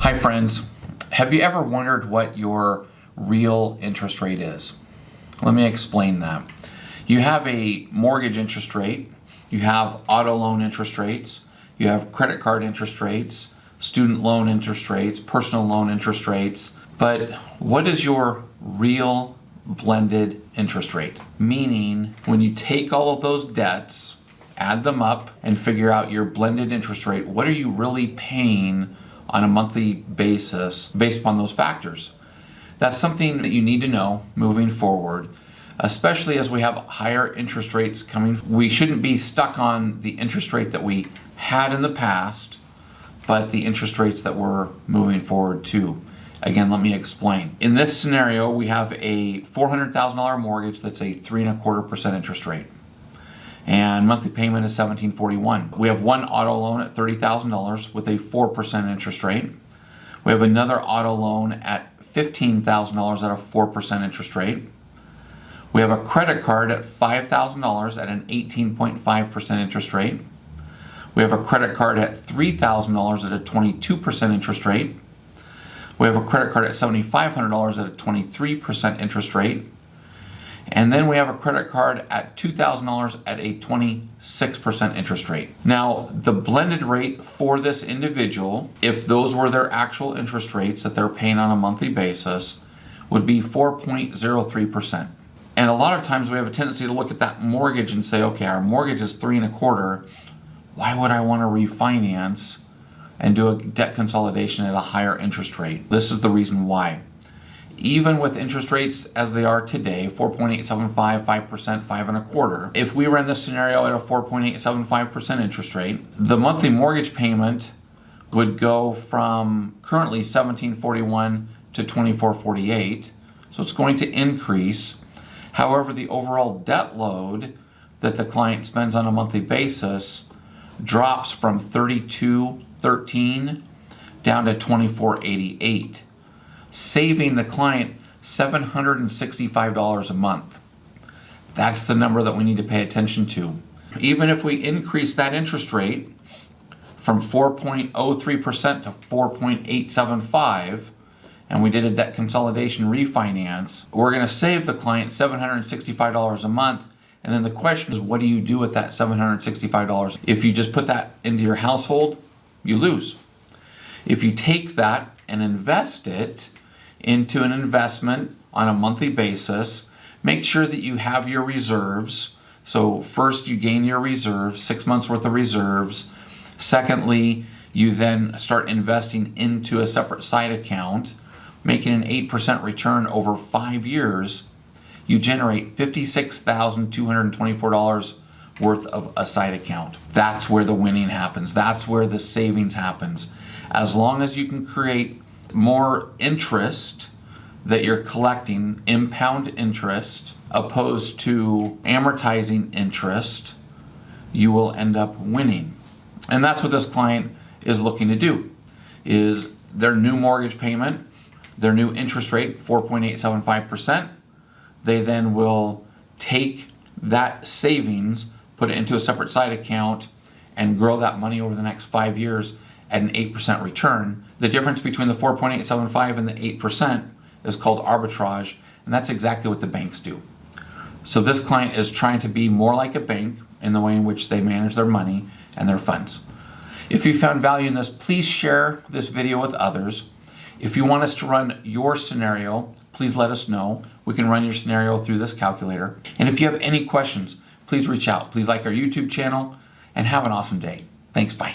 Hi friends, have you ever wondered what your real interest rate is? Let me explain that. You have a mortgage interest rate, you have auto loan interest rates, you have credit card interest rates, student loan interest rates, personal loan interest rates, but what is your real blended interest rate? Meaning when you take all of those debts, add them up and figure out your blended interest rate, what are you really paying on a monthly basis based upon those factors? That's something that you need to know moving forward, especially as we have higher interest rates coming. We shouldn't be stuck on the interest rate that we had in the past, but the interest rates that we're moving forward to. Again, let me explain. In this scenario, we have a $400,000 mortgage that's a 3.25% interest rate. And monthly payment is $1,741. We have one auto loan at $30,000 with a 4% interest rate. We have another auto loan at $15,000 at a 4% interest rate. We have a credit card at $5,000 at an 18.5% interest rate. We have a credit card at $3,000 at a 22% interest rate. We have a credit card at $7,500 at a 23% interest rate. And then we have a credit card at $2,000 at a 26% interest rate. Now, the blended rate for this individual, if those were their actual interest rates that they're paying on a monthly basis, would be 4.03%. And a lot of times we have a tendency to look at that mortgage and say, okay, our mortgage is 3.25. Why would I want to refinance and do a debt consolidation at a higher interest rate? This is the reason why. Even with interest rates as they are today, 4.875, 5%, 5.25, if we ran this scenario at a 4.875% interest rate, the monthly mortgage payment would go from currently $1,741 to $2,448. So it's going to increase. However, the overall debt load that the client spends on a monthly basis drops from $3,213 down to $2,488. Saving the client $765 a month. That's the number that we need to pay attention to. Even if we increase that interest rate from 4.03% to 4.875, and we did a debt consolidation refinance, we're going to save the client $765 a month. And then the question is, what do you do with that $765? If you just put that into your household, you lose. If you take that and invest it into an investment on a monthly basis, make sure that you have your reserves. So first you gain your reserves, 6 months worth of reserves. Secondly, you then start investing into a separate side account, making an 8% return over 5 years. You generate $56,224 worth of a side account. That's where the winning happens. That's where the savings happens. As long as you can create more interest that you're collecting, impound interest, opposed to amortizing interest, you will end up winning. And that's what this client is looking to do, is their new mortgage payment, their new interest rate, 4.875%. They then will take that savings, put it into a separate side account, and grow that money over the next 5 years at an 8% return. The difference between the 4.875 and the 8% is called arbitrage, and that's exactly what the banks do. So this client is trying to be more like a bank in the way in which they manage their money and their funds. If you found value in this, please share this video with others. If you want us to run your scenario, please let us know. We can run your scenario through this calculator. And if you have any questions, please reach out. Please like our YouTube channel and have an awesome day. Thanks, bye.